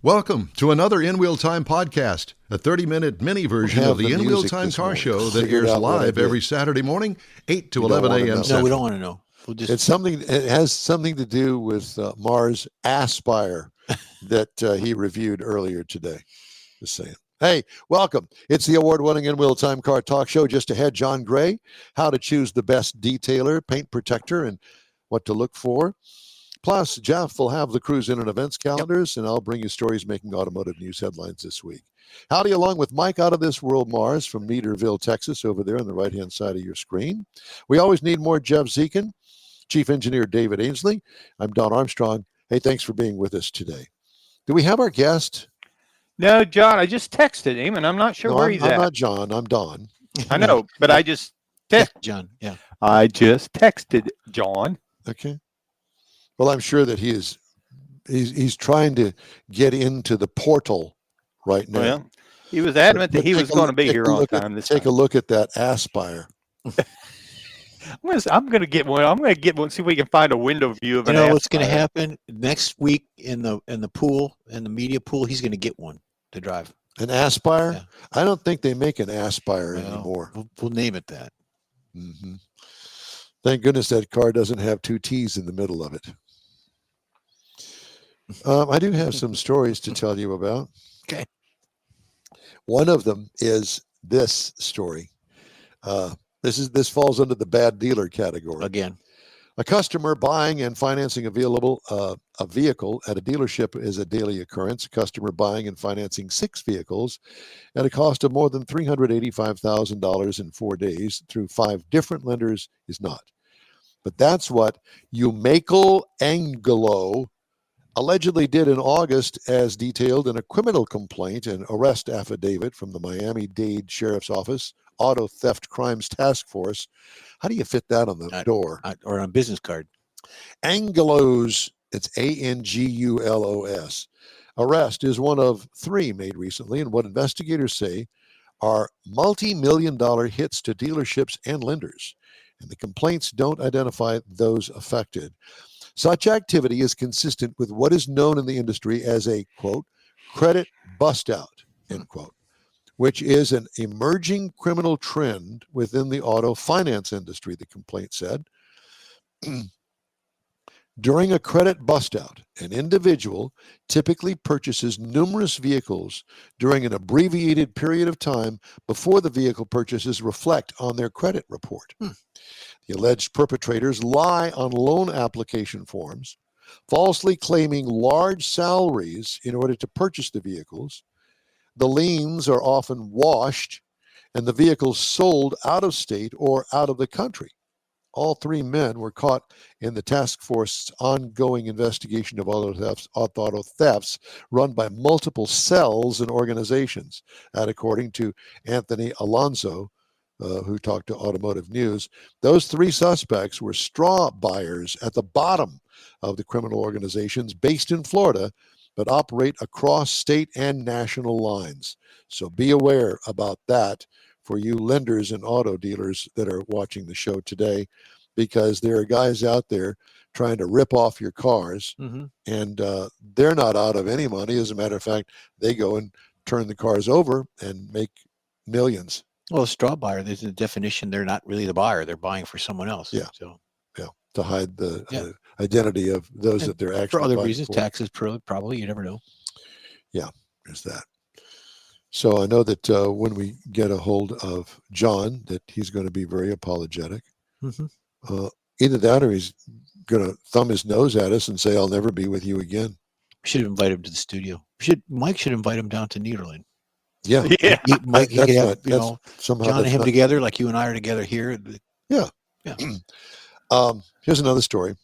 Welcome to another In Wheel Time podcast, a 30-minute mini version of the In Wheel Time car show that airs live every Saturday morning, 8 to 11 a.m. Central. No, we don't want to know. It's something. It has something to do with Mars Aspire that he reviewed earlier today. Just saying. Hey, welcome. It's the award-winning In Wheel Time car talk show. Just ahead, John Gray, how to choose the best detailer, paint protector, and what to look for. Plus, Jeff will have the cruise in and events calendars, and I'll bring you stories making automotive news headlines this week. Howdy, along with Mike out of this world, Mars, from Meaderville, Texas, over there on the right-hand side of your screen. We always need more Jeff Zekin, Chief Engineer David Ainsley. I'm Don Armstrong. Hey, thanks for being with us today. Do we have our guest? No, John, I just texted him, and I'm not sure where he's at. I'm not John. I'm Don. I know, but I just texted John. Yeah, I just texted John. Okay. Well, I'm sure that he's trying to get into the portal right now. Well, he was adamant that he was going to be here on time this time. Take a look at that Aspire. I'm going to get one. I'm going to get one. See if we can find a window view of it. You know what's going to happen next week in the pool, in the media pool? He's going to get one to drive. An Aspire? Yeah. I don't think they make an Aspire anymore. We'll name it that. Mm-hmm. Thank goodness that car doesn't have two T's in the middle of it. I do have some stories to tell you about. Okay. One of them is this story. This falls under the bad dealer category. Again. A customer buying and financing a vehicle at a dealership is a daily occurrence. A customer buying and financing 6 vehicles at a cost of more than $385,000 in 4 days through 5 different lenders is not. But that's what Michael Angelo allegedly did in August, as detailed in a criminal complaint and arrest affidavit from the Miami-Dade Sheriff's Office Auto Theft Crimes Task Force. How do you fit that on the door? Or on a business card. Angelos, it's Angulos. Arrest is one of 3 made recently, and what investigators say are multi-million-dollar hits to dealerships and lenders. And the complaints don't identify those affected. Such activity is consistent with what is known in the industry as a, quote, credit bust-out, end quote, which is an emerging criminal trend within the auto finance industry, the complaint said. During a credit bust-out, an individual typically purchases numerous vehicles during an abbreviated period of time before the vehicle purchases reflect on their credit report. The alleged perpetrators lie on loan application forms, falsely claiming large salaries in order to purchase the vehicles. The liens are often washed and the vehicles sold out of state or out of the country. All 3 men were caught in the task force's ongoing investigation of auto thefts run by multiple cells and organizations. That, according to Anthony Alonso, who talked to Automotive News, those 3 suspects were straw buyers at the bottom of the criminal organizations based in Florida, but operate across state and national lines. So be aware about that for you lenders and auto dealers that are watching the show today, because there are guys out there trying to rip off your cars, and they're not out of any money. As a matter of fact, they go and turn the cars over and make millions. Well, a straw buyer, there's a definition. They're not really the buyer. They're buying for someone else. Yeah. So, to hide the identity of those that they're actually for other buying reasons, for. taxes, probably. You never know. Yeah, there's that. So I know that when we get a hold of John, that he's going to be very apologetic. Either that or he's going to thumb his nose at us and say, I'll never be with you again. We should invite him to the studio. Mike should invite him down to Nederland. Yeah. Mike, he could have, somehow John and him together, like you and I are together here. Yeah. Here's another story.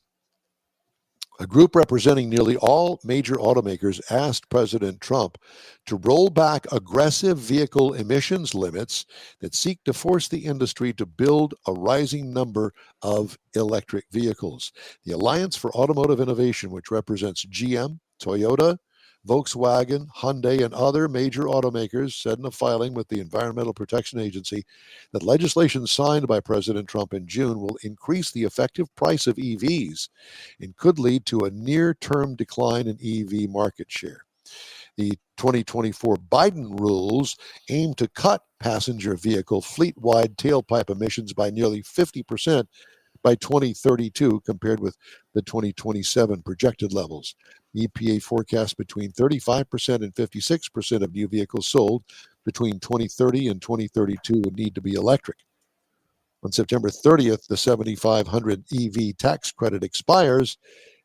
A group representing nearly all major automakers asked President Trump to roll back aggressive vehicle emissions limits that seek to force the industry to build a rising number of electric vehicles. The Alliance for Automotive Innovation, which represents GM, Toyota, Volkswagen, Hyundai, and other major automakers, said in a filing with the Environmental Protection Agency that legislation signed by President Trump in June will increase the effective price of EVs and could lead to a near-term decline in EV market share. The 2024 Biden rules aim to cut passenger vehicle fleet-wide tailpipe emissions by nearly 50% by 2032 compared with the 2027 projected levels. The EPA forecasts between 35% and 56% of new vehicles sold between 2030 and 2032 would need to be electric. On September 30th, the 7,500 EV tax credit expires,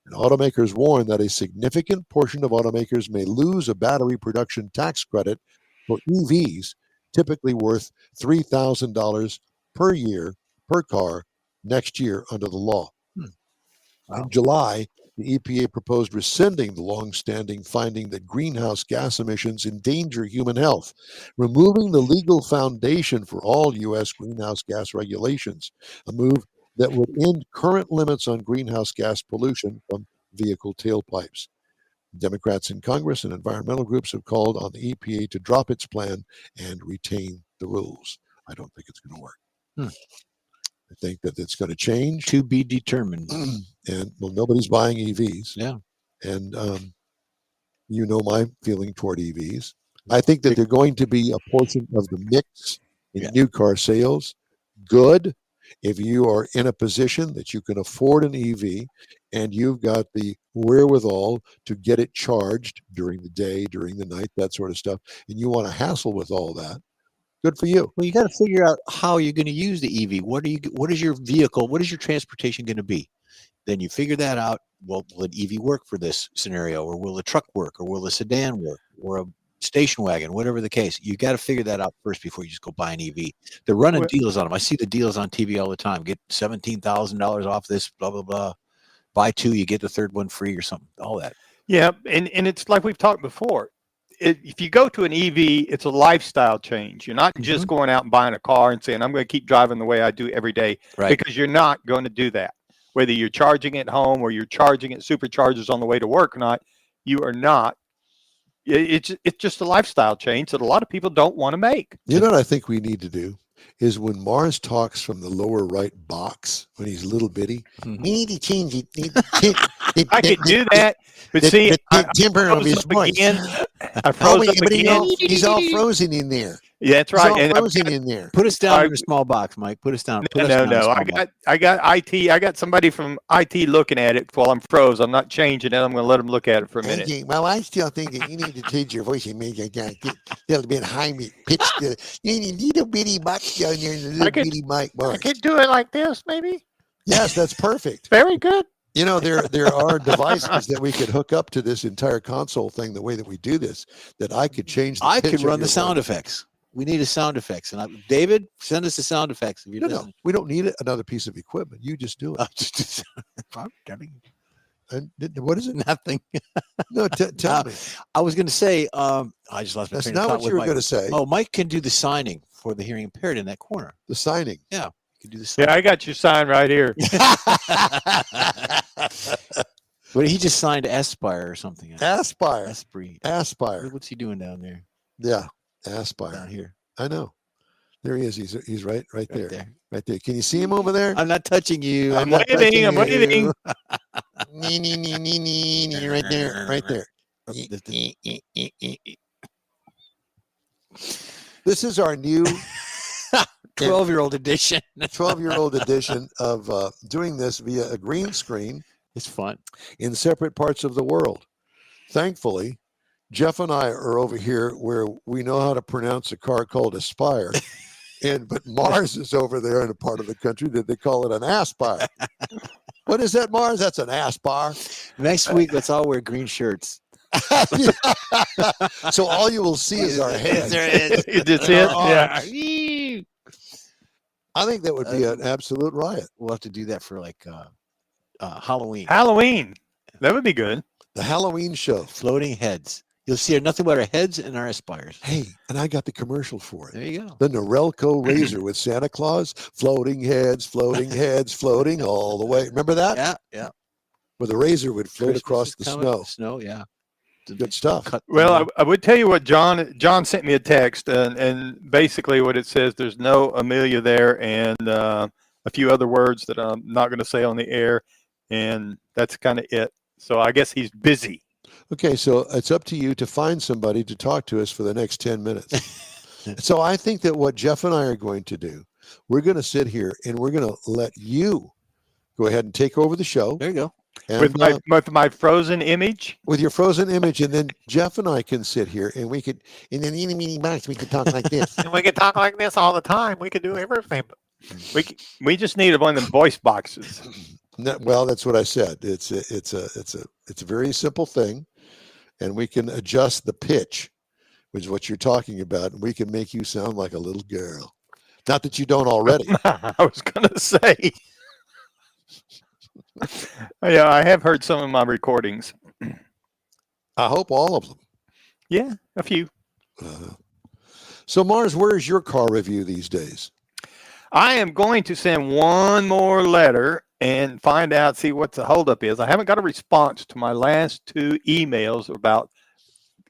and automakers warn that a significant portion of automakers may lose a battery production tax credit for EVs, typically worth $3,000 per year per car next year under the law. In July, the EPA proposed rescinding the long-standing finding that greenhouse gas emissions endanger human health, removing the legal foundation for all U.S. greenhouse gas regulations, a move that would end current limits on greenhouse gas pollution from vehicle tailpipes. Democrats in Congress and environmental groups have called on the EPA to drop its plan and retain the rules. I don't think it's going to work. I think that it's going to change. To be determined. And, well, nobody's buying EVs. Yeah. And you know my feeling toward EVs. I think that they're going to be a portion of the mix in new car sales. Good. If you are in a position that you can afford an EV and you've got the wherewithal to get it charged during the day, during the night, that sort of stuff, and you want to hassle with all that, good for you. Well, you got to figure out how you're going to use the EV. What is your vehicle? What is your transportation going to be? Then you figure that out. Well, will an EV work for this scenario, or will a truck work, or will a sedan work, or a station wagon, whatever the case? You got to figure that out first before you just go buy an EV. They're running deals on them. I see the deals on TV all the time. Get $17,000 off this, blah blah blah. Buy two, you get the third one free or something. All that. Yeah, and it's like we've talked before. If you go to an EV, it's a lifestyle change. You're not just going out and buying a car and saying, I'm going to keep driving the way I do every day, because you're not going to do that. Whether you're charging at home or you're charging at superchargers on the way to work or not, you are not. It's just a lifestyle change that a lot of people don't want to make. You know what I think we need to do is when Mars talks from the lower right box, when he's little bitty, we need to change it. I could do that, but see, the timbre of his voice. I froze up again. He's all frozen in there. Yeah, that's right. He's all frozen in there. Put us down in a small box, Mike. Put us down. No. I got IT. I got somebody from IT looking at it while I'm froze. I'm not changing it. I'm going to let them look at it for a minute. Okay. Well, I still think that you need to change your voice and make it a little bit high pitched. You need a little bitty box down there in the little bitty mic box. I could do it like this, maybe. Yes, that's perfect. Very good. You know, there are devices that we could hook up to this entire console thing the way that we do this, that I could change the pitch. I could run the sound effects. We need a sound effects. And David, send us the sound effects. If you no, we don't need another piece of equipment. You just do it. And what is it? Nothing. No, tell me. I was going to say, I just lost my That's train of not thought what you were going to say. Oh, Mike can do the signing for the hearing impaired in that corner. The signing. Yeah. You can do the signing. Yeah, I got your sign right here. But he just signed Aspire or something. Aspire. Aspire. What's he doing down there? Yeah, Aspire. Down here. I know. There he is. He's right there. Right there. Can you see him over there? I'm not touching you. I'm waving. Right there. Right there. This is our new 12-year-old edition. 12-year-old edition of doing this via a green screen. It's fun. In separate parts of the world. Thankfully, Jeff and I are over here where we know how to pronounce a car called Aspire. But Mars is over there in a part of the country that they call it an Aspire. What is that, Mars? That's an Aspire. Next week, let's all wear green shirts. So all you will see is our heads. That's it. Yeah. I think that would be an absolute riot. We'll have to do that for like Halloween. Halloween. That would be good. The Halloween show. Floating heads. You'll see nothing but our heads and our Aspires. Hey, and I got the commercial for it. There you go. The Norelco razor with Santa Claus, floating heads, floating all the way. Remember that? Yeah. Where the razor would float across the snow. Snow, yeah. Good stuff. Well, I would tell you what John sent me a text, and basically what it says, there's no Amelia there, and a few other words that I'm not going to say on the air, and that's kind of it. So I guess he's busy. Okay, so it's up to you to find somebody to talk to us for the next 10 minutes. So I think that what Jeff and I are going to do, we're going to sit here and we're going to let you go ahead and take over the show. There you go. And, with my frozen image. with your frozen image, and then Jeff and I can sit here and we could, in an eeny box, we could talk like this. And we could talk like this all the time. We could do everything. We just need one of them voice boxes. No, well, that's what I said. It's a very simple thing, and we can adjust the pitch, which is what you're talking about, and we can make you sound like a little girl. Not that you don't already. I was gonna say. Yeah, I have heard some of my recordings. I hope all of them. Yeah, a few. So, Mars, where's your car review these days? I am going to send one more letter and find out, see what the holdup is. I haven't got a response to my last 2 emails about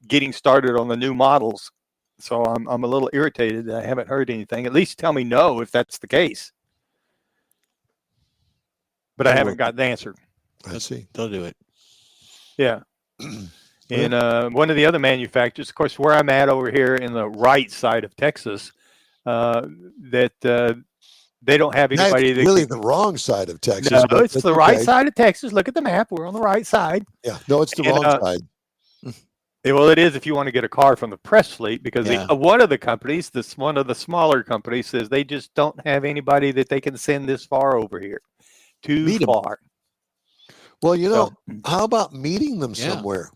getting started on the new models. So I'm a little irritated that I haven't heard anything. At least tell me no if that's the case. But I haven't got the answer. I see. They'll do it. Yeah. And one of the other manufacturers, of course, where I'm at over here in the right side of Texas, that they don't have anybody. That's really the wrong side of Texas. No, it's the right side of Texas. Look at the map. We're on the right side. Yeah. No, it's the wrong side. Well, it is if you want to get a car from the press fleet, because one of the companies, one of the smaller companies, says they just don't have anybody that they can send this far over here. Too far. Well, how about meeting them somewhere?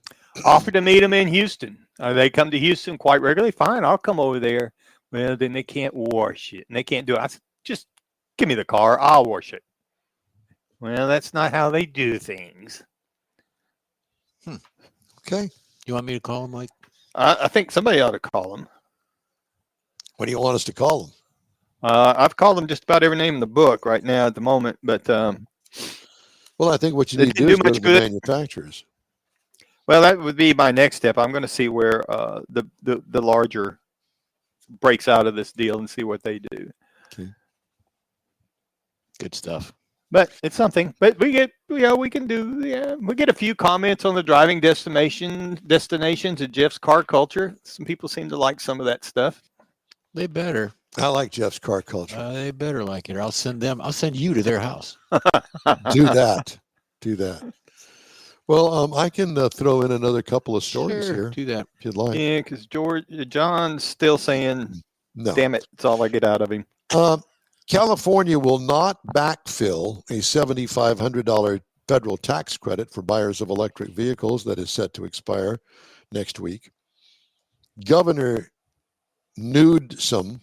Offer to meet them in Houston. They come to Houston quite regularly. Fine, I'll come over there. Well, then they can't wash it, and they can't do it. I said, just give me the car. I'll wash it. Well, that's not how they do things. Okay. You want me to call him, Mike? I think somebody ought to call them. What do you want us to call them? I've called them just about every name in the book right now at the moment, but well, I think what you need to do is go to the manufacturers. Well, that would be my next step. I'm going to see where the larger breaks out of this deal and see what they do. Okay. Good stuff. But it's something. But we get, we get a few comments on the driving destinations of Jeff's car culture. Some people seem to like some of that stuff. They better. I like Jeff's car culture. They better like it, or I'll send you to their house. Do that. Well, I can throw in another couple of stories here. Do that if you'd like. Yeah, because John's still saying, no. Damn it, it's all I get out of him. California will not backfill a $7,500 federal tax credit for buyers of electric vehicles that is set to expire next week. Governor Newsom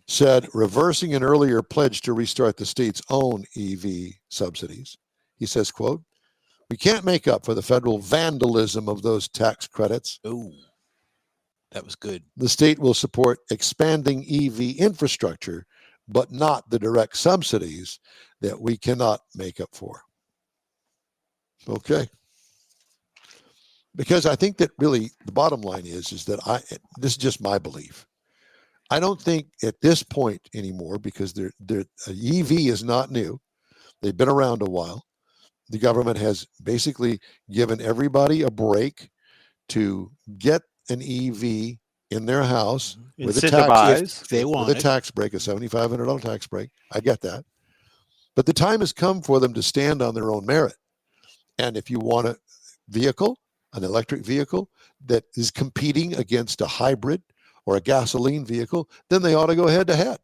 said, reversing an earlier pledge to restart the state's own EV subsidies. He says, quote, "We can't make up for the federal vandalism of those tax credits. Oh, that was good. The state will support expanding EV infrastructure, but not the direct subsidies that we cannot make up for." Okay. Because I think that really the bottom line is that this is just my belief. I don't think at this point anymore, because EV is not new. They've been around a while. The government has basically given everybody a break to get an EV in their house with a tax break, a $7,500 tax break. I get that. But the time has come for them to stand on their own merit. And if you want a vehicle, an electric vehicle that is competing against a hybrid or a gasoline vehicle, then they ought to go head to head.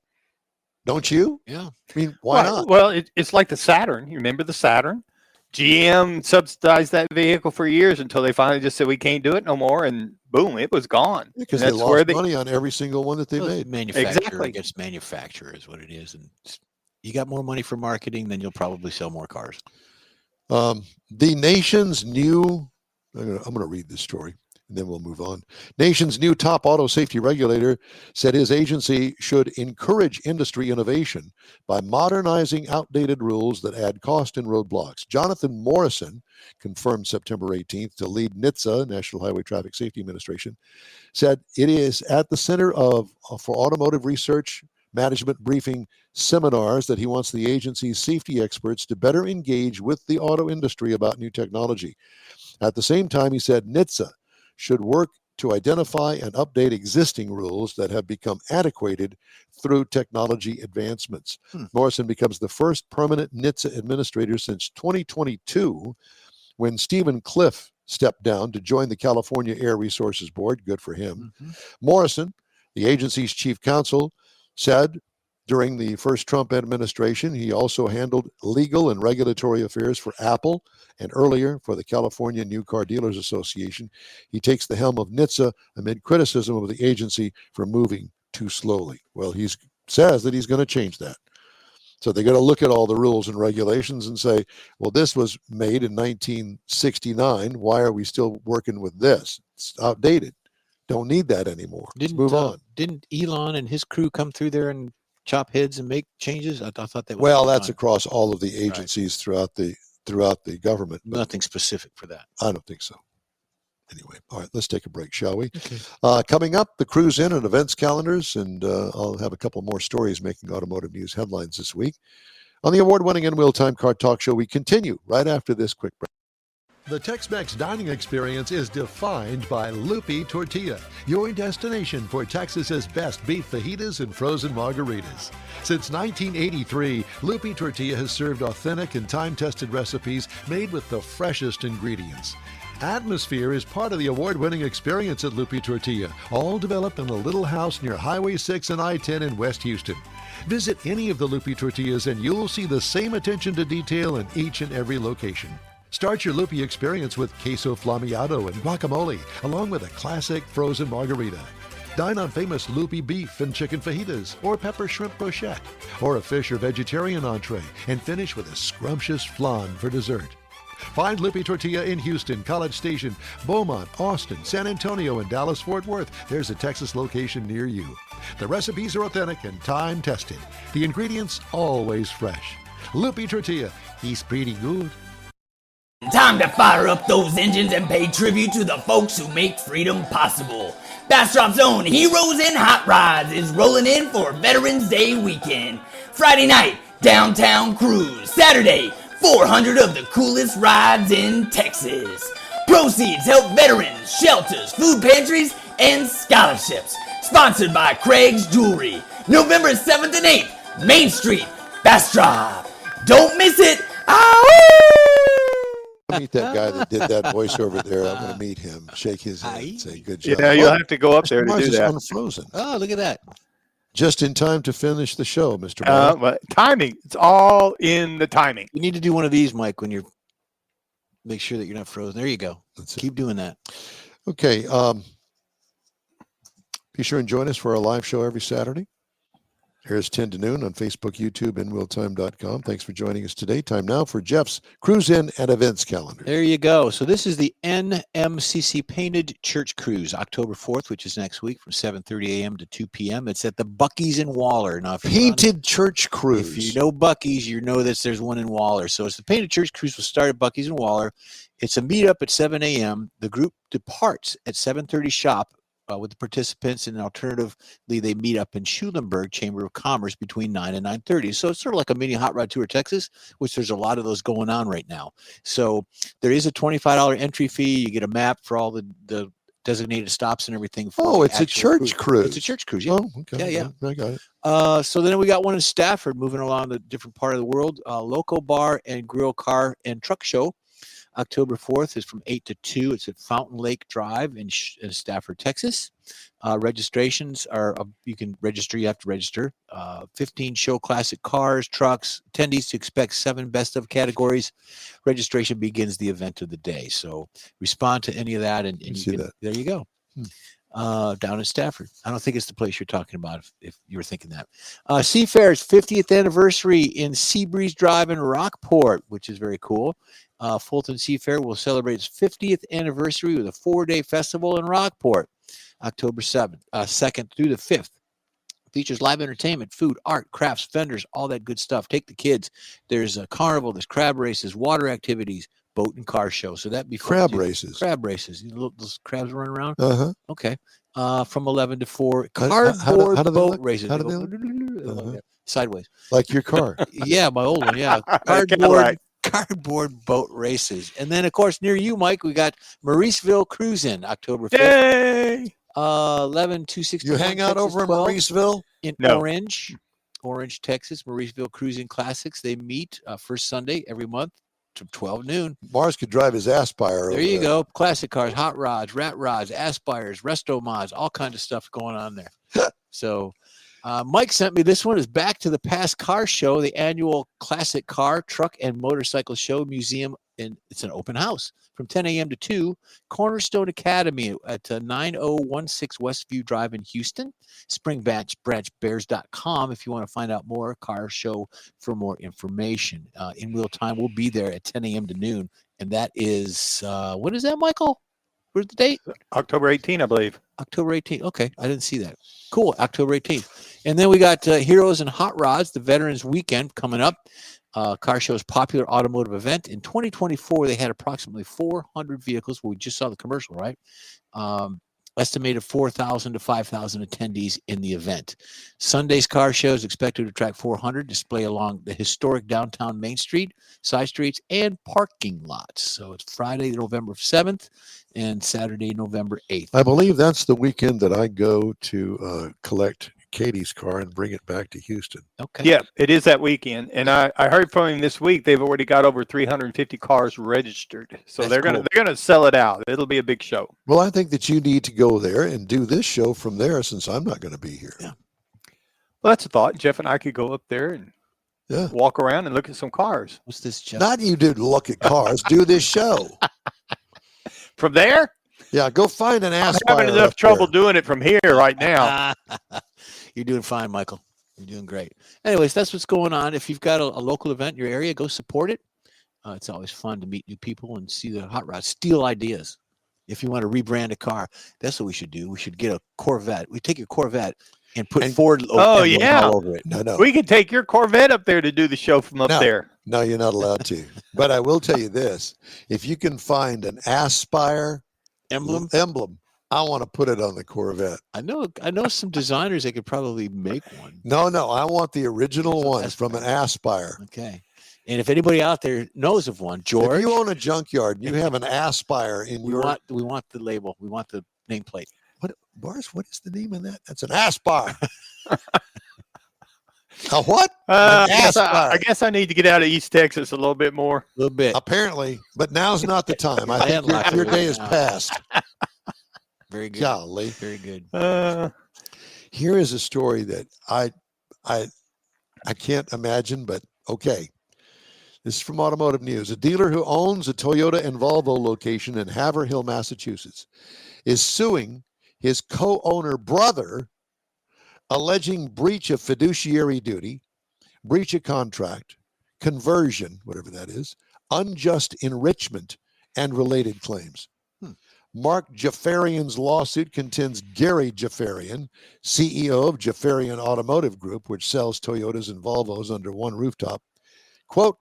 Don't you? Yeah. I mean, why not? Well, it's like the Saturn. You remember the Saturn? GM subsidized that vehicle for years until they finally just said, we can't do it no more. And boom, it was gone. Because they lost money on every single one that they made. Manufacturer against manufacturer is what it is. And you got more money for marketing, then you'll probably sell more cars. The nation's new, I'm going to read this story and then we'll move on. Nation's new top auto safety regulator said his agency should encourage industry innovation by modernizing outdated rules that add cost and roadblocks. Jonathan Morrison, confirmed September 18th to lead NHTSA, National Highway Traffic Safety Administration, said it is at the center for automotive research, management briefing seminars that he wants the agency's safety experts to better engage with the auto industry about new technology. At the same time, he said NHTSA should work to identify and update existing rules that have become antiquated through technology advancements. Morrison becomes the first permanent NHTSA administrator since 2022, when Stephen Cliff stepped down to join the California Air Resources Board. Good for him. Morrison, the agency's chief counsel, said during the first Trump administration, he also handled legal and regulatory affairs for Apple and earlier for the California New Car Dealers Association. He takes the helm of NHTSA amid criticism of the agency for moving too slowly. Well, he says that he's going to change that. So they got to look at all the rules and regulations and say, well, this was made in 1969. Why are we still working with this? It's outdated. Don't need that anymore. Let's move on. Didn't Elon and his crew come through there and chop heads and make changes? I thought that was that's across all of the agencies throughout the government. Nothing specific for that. I don't think so. Anyway, all right, let's take a break, shall we? Okay. Coming up, the cruise in and events calendars, and I'll have a couple more stories making automotive news headlines this week. On the award-winning In-Wheel Time Car Talk Show, we continue right after this quick break. The Tex-Mex dining experience is defined by Lupe Tortilla, your destination for Texas's best beef fajitas and frozen margaritas. Since 1983, Lupe Tortilla has served authentic and time-tested recipes made with the freshest ingredients. Atmosphere is part of the award-winning experience at Lupe Tortilla, all developed in a little house near Highway 6 and I-10 in West Houston. Visit any of the Lupe Tortillas and you'll see the same attention to detail in each and every location. Start your Lupe experience with queso flammeado and guacamole, along with a classic frozen margarita. Dine on famous Lupe beef and chicken fajitas, or pepper shrimp brochette, or a fish or vegetarian entree, and finish with a scrumptious flan for dessert. Find Lupe Tortilla in Houston, College Station, Beaumont, Austin, San Antonio, and Dallas-Fort Worth. There's a Texas location near you. The recipes are authentic and time-tested. The ingredients always fresh. Lupe Tortilla, he's pretty good. Time to fire up those engines and pay tribute to the folks who make freedom possible. Bastrop's own Heroes in Hot Rods is rolling in for Veterans Day weekend. Friday night, downtown cruise. Saturday, 400 of the coolest rides in Texas. Proceeds help veterans, shelters, food pantries, and scholarships. Sponsored by Craig's Jewelry. November 7th and 8th, Main Street, Bastrop. Don't miss it. Meet that guy that did that voiceover there. I'm going to meet him, shake his hand, and say, good job. Yeah, you'll have to go up there to do that. Unfrozen. Oh, look at that. Just in time to finish the show, Mr. But timing. It's all in the timing. You need to do one of these, Mike, when you're make sure that you're not frozen. There you go. Keep doing that. Okay. Be sure and join us for our live show every Saturday. Here's 10 to noon on Facebook, YouTube, InWheelTime.com. Thanks for joining us today. Time now for Jeff's Cruise In and Events Calendar. There you go. So this is the NMCC Painted Church Cruise, October 4th, which is next week from 7:30 a.m. to 2 p.m. It's at the Buc-ee's in Waller. Now, Painted Church Cruise. If you know Buc-ee's, you know that there's one in Waller. So it's the Painted Church Cruise will start at Buc-ee's in Waller. It's a meetup at 7 a.m. The group departs at 7:30 shop. With the participants, and alternatively, they meet up in Schulenburg Chamber of Commerce between 9 and 9:30. So it's sort of like a mini Hot Rod Tour Texas, which there's a lot of those going on right now. So there is a $25 entry fee. You get a map for all the designated stops and everything. It's a church cruise. It's a church cruise. Yeah. Oh, okay. Yeah. I got it. So then we got one in Stafford, moving along the different part of the world. Local Bar and Grill Car and Truck Show. October 4th is from 8 to 2. It's at Fountain Lake Drive in Stafford, Texas. Registrations are, you can register, you have to register. 15 show classic cars, trucks, attendees to expect 7 best of categories. Registration begins the event of the day. So respond to any of that and you can, there you go. Down in Stafford. I don't think it's the place you're talking about if you were thinking that. Seafair's 50th anniversary in Seabreeze Drive in Rockport, which is very cool. Fulton Seafair will celebrate its 50th anniversary with a 4-day festival in Rockport, October 2nd through the 5th. Features live entertainment, food, art, crafts, vendors, all that good stuff. Take the kids. There's a carnival, there's crab races, water activities, boat and car show. So that'd be fun Crab too. races. Crab races. You know, those crabs running around. Uh-huh. Okay. From 11 to 4. How Cardboard do they boat look? races. How They do go they look? like that, sideways. Like your car. Yeah, my old one. Yeah. Cardboard boat races. And then, of course, near you, Mike, we got Mauriceville Cruising, October 5th. Yay! 11-261 You hang out Texas over in 12 Mauriceville? in No. Orange, Texas. Mauriceville Cruising Classics. They meet first Sunday every month to 12 noon. Mars could drive his Aspire. There you go. Classic cars, hot rods, rat rods, aspires, resto mods, all kinds of stuff going on there. So Mike sent me this one. Is Back to the Past Car Show, the annual classic car, truck, and motorcycle show museum. And it's an open house from 10 a.m. to 2. Cornerstone Academy at 9016 Westview Drive in Houston. Springbranchbears.com if you want to find out more. Car show for more information. In real time, we'll be there at 10 a.m. to noon. And that is, what is that, Michael? Where's the date? October 18, I believe. October 18th. Okay, I didn't see that. Cool, October 18th. And then we got Heroes and Hot Rods, the Veterans Weekend coming up. Car show's popular automotive event. In 2024, they had approximately 400 vehicles. Well, we just saw the commercial, right? Estimated 4,000 to 5,000 attendees in the event. Sunday's car show is expected to attract 400, display along the historic downtown Main Street, side streets, and parking lots. So it's Friday, November 7th, and Saturday, November 8th. I believe that's the weekend that I go to collect Katie's car and bring it back to Houston. Okay. Yeah, it is that weekend. And I heard from him this week they've already got over 350 cars registered. So That's they're cool. gonna sell it out. It'll be a big show. Well, I think that you need to go there and do this show from there since I'm not going to be here. Yeah. Well, that's a thought. Jeff and I could go up there and Yeah. walk around and look at some cars. What's this, Jeff? Not you do look at cars, do this show. From there? Yeah, go find an I'm Aspire. having enough up trouble there. doing it from here right now. You're doing fine, Michael. You're doing great. Anyways, that's what's going on. If you've got a local event in your area, go support it. It's always fun to meet new people and see the hot rods, steal ideas. If you want to rebrand a car, that's what we should do. We should get a Corvette. We take your Corvette and put Ford emblems all over it. No. We could take your Corvette up there to do the show from up there. No, you're not allowed to. But I will tell you this. If you can find an Aspire emblem, I want to put it on the Corvette. I know some designers that could probably make one. No, I want the original one from an Aspire. Okay. And if anybody out there knows of one, George, if you own a junkyard and you have an Aspire in we want the label. We want the nameplate. What is the name of that? That's an Aspire. A what? I guess I need to get out of East Texas a little bit more. A little bit. Apparently, but now's not the time. I think your day is past. Very good. Golly. Very good. Here is a story that I can't imagine, but okay. This is from Automotive News. A dealer who owns a Toyota and Volvo location in Haverhill, Massachusetts, is suing his co-owner brother, alleging breach of fiduciary duty, breach of contract, conversion, whatever that is, unjust enrichment, and related claims. Mark Jafarian's lawsuit contends Gary Jafarian, CEO of Jafarian Automotive Group, which sells Toyotas and Volvos under one rooftop, quote,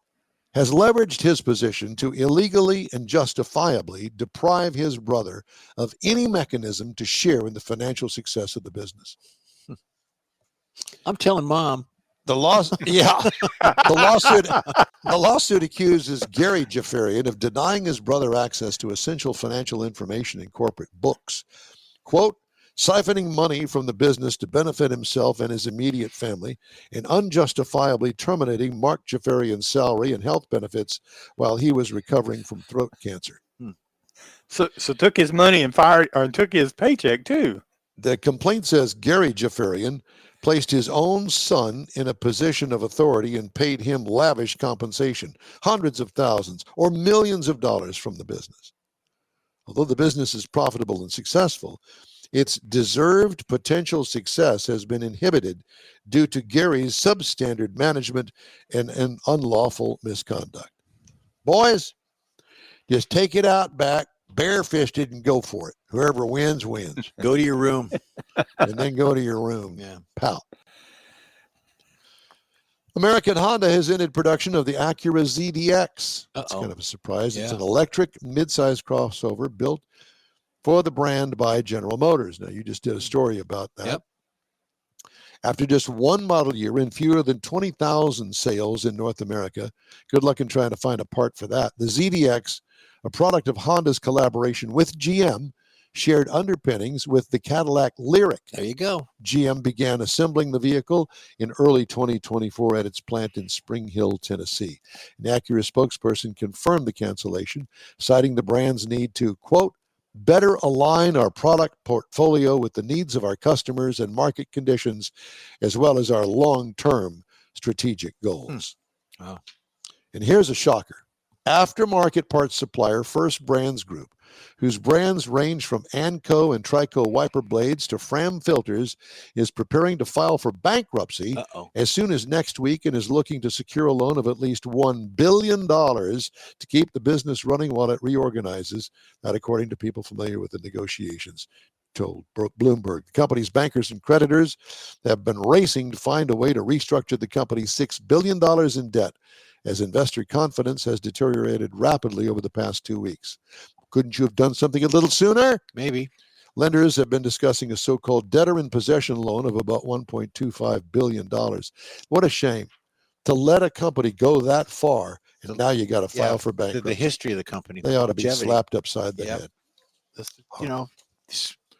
has leveraged his position to illegally and justifiably deprive his brother of any mechanism to share in the financial success of the business. I'm telling Mom. The lawsuit accuses Gary Jafarian of denying his brother access to essential financial information and corporate books. Quote, siphoning money from the business to benefit himself and his immediate family, and unjustifiably terminating Mark Jafarian's salary and health benefits while he was recovering from throat cancer. So took his money and took his paycheck too. The complaint says Gary Jafarian placed his own son in a position of authority and paid him lavish compensation, hundreds of thousands or millions of dollars from the business. Although the business is profitable and successful, its deserved potential success has been inhibited due to Gary's substandard management and unlawful misconduct. Boys, just take it out back, bare-fisted, and go for it. Whoever wins, wins. Go to your room. And then go to your room. Yeah. Pout. American Honda has ended production of the Acura ZDX. That's kind of a surprise. It's an electric midsize crossover built for the brand by General Motors. Now, you just did a story about that. Yep. After just one model year and fewer than 20,000 sales in North America, good luck in trying to find a part for that. The ZDX, a product of Honda's collaboration with GM, shared underpinnings with the Cadillac Lyriq. There you go. GM began assembling the vehicle in early 2024 at its plant in Spring Hill, Tennessee. An Acura spokesperson confirmed the cancellation, citing the brand's need to, quote, better align our product portfolio with the needs of our customers and market conditions, as well as our long-term strategic goals. Wow. And here's a shocker. Aftermarket parts supplier First Brands Group, whose brands range from Anco and Trico wiper blades to Fram filters, is preparing to file for bankruptcy as soon as next week and is looking to secure a loan of at least $1 billion to keep the business running while it reorganizes. That, according to people familiar with the negotiations, told Bloomberg. The company's bankers and creditors have been racing to find a way to restructure the company's $6 billion in debt, as investor confidence has deteriorated rapidly over the past 2 weeks. Couldn't you have done something a little sooner? Maybe. Lenders have been discussing a so-called debtor-in-possession loan of about $1.25 billion. What a shame to let a company go that far, and now you got to file for bankruptcy. The history of the company. They ought to be slapped upside the head. You know.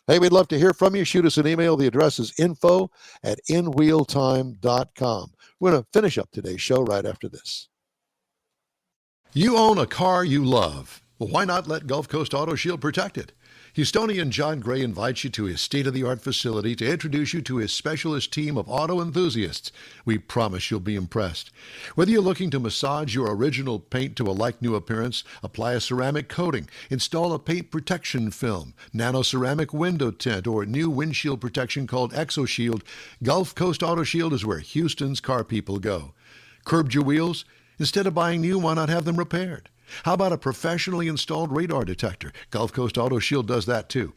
Hey, we'd love to hear from you. Shoot us an email. The address is info@inwheeltime.com. We're going to finish up today's show right after this. You own a car you love. Well, why not let Gulf Coast Auto Shield protect it? Houstonian John Gray invites you to his state-of-the-art facility to introduce you to his specialist team of auto enthusiasts. We promise you'll be impressed. Whether you're looking to massage your original paint to a like-new appearance, apply a ceramic coating, install a paint protection film, nano-ceramic window tint, or new windshield protection called ExoShield, Gulf Coast Auto Shield is where Houston's car people go. Curbed your wheels? Instead of buying new, why not have them repaired? How about a professionally installed radar detector? Gulf Coast Auto Shield does that too.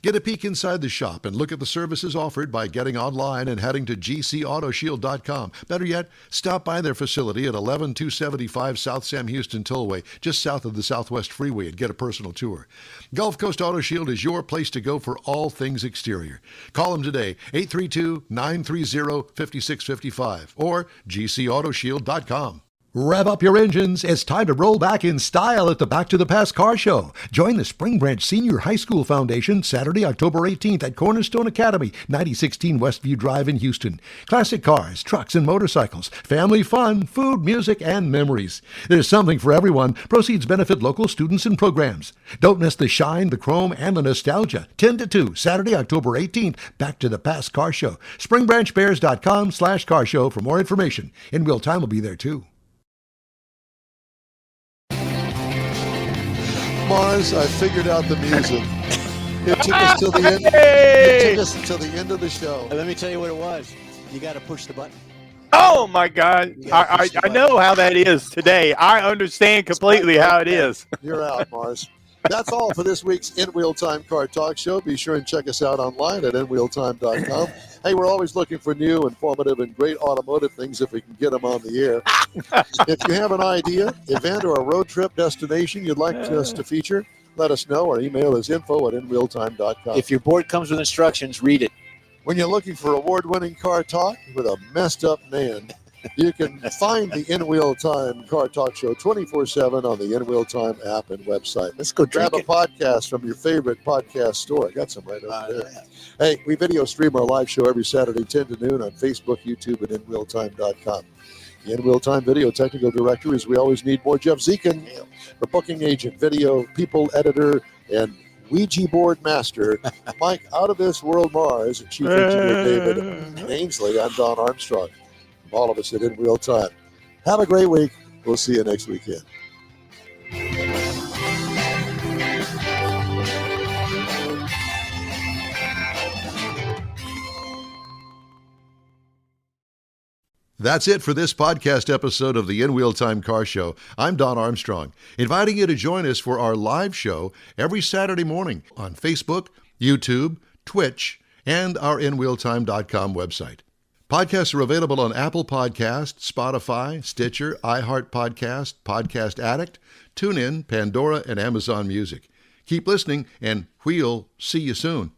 Get a peek inside the shop and look at the services offered by getting online and heading to gcautoshield.com. Better yet, stop by their facility at 11275 South Sam Houston Tollway, just south of the Southwest Freeway, and get a personal tour. Gulf Coast Auto Shield is your place to go for all things exterior. Call them today, 832-930-5655 or gcautoshield.com. Rev up your engines. It's time to roll back in style at the Back to the Past Car Show. Join the Spring Branch Senior High School Foundation Saturday, October 18th at Cornerstone Academy, 9016 Westview Drive in Houston. Classic cars, trucks, and motorcycles, family fun, food, music, and memories. There's something for everyone. Proceeds benefit local students and programs. Don't miss the shine, the chrome, and the nostalgia. 10 to 2, Saturday, October 18th, Back to the Past Car Show. SpringbranchBears.com/car show for more information. In Wheel Time will be there too. Mars, I figured out the music. It took us till the end. It took us until the end of the show. Let me tell you what it was. You got to push the button. Oh my God! I know how that is today. I understand completely how it is. You're out, Mars. That's all for this week's In Wheel Time Car Talk Show. Be sure and check us out online at inwheeltime.com. Hey, we're always looking for new, informative, and great automotive things if we can get them on the air. If you have an idea, event, or a road trip destination you'd like us to feature, let us know. Our email is info@inwheeltime.com. If your board comes with instructions, read it. When you're looking for award-winning car talk with a messed-up man, you can find the In Wheel Time Car Talk Show 24/7 on the In Wheel Time app and website. Let's go grab a podcast from your favorite podcast store. I got some right over there. Yeah. Hey, we video stream our live show every Saturday 10 to noon on Facebook, YouTube, and InWheelTime.com. The In Wheel Time video technical director is we always need more Jeff Zekin, the booking agent, video people editor, and Ouija board master, Mike Out of This World Mars, and Chief Engineer David Ainsley. I'm Don Armstrong. From all of us at In Wheel Time. Have a great week. We'll see you next weekend. That's it for this podcast episode of the In Wheel Time Car Show. I'm Don Armstrong, inviting you to join us for our live show every Saturday morning on Facebook, YouTube, Twitch, and our InWheelTime.com website. Podcasts are available on Apple Podcasts, Spotify, Stitcher, iHeart Podcast, Podcast Addict, TuneIn, Pandora, and Amazon Music. Keep listening, and we'll see you soon.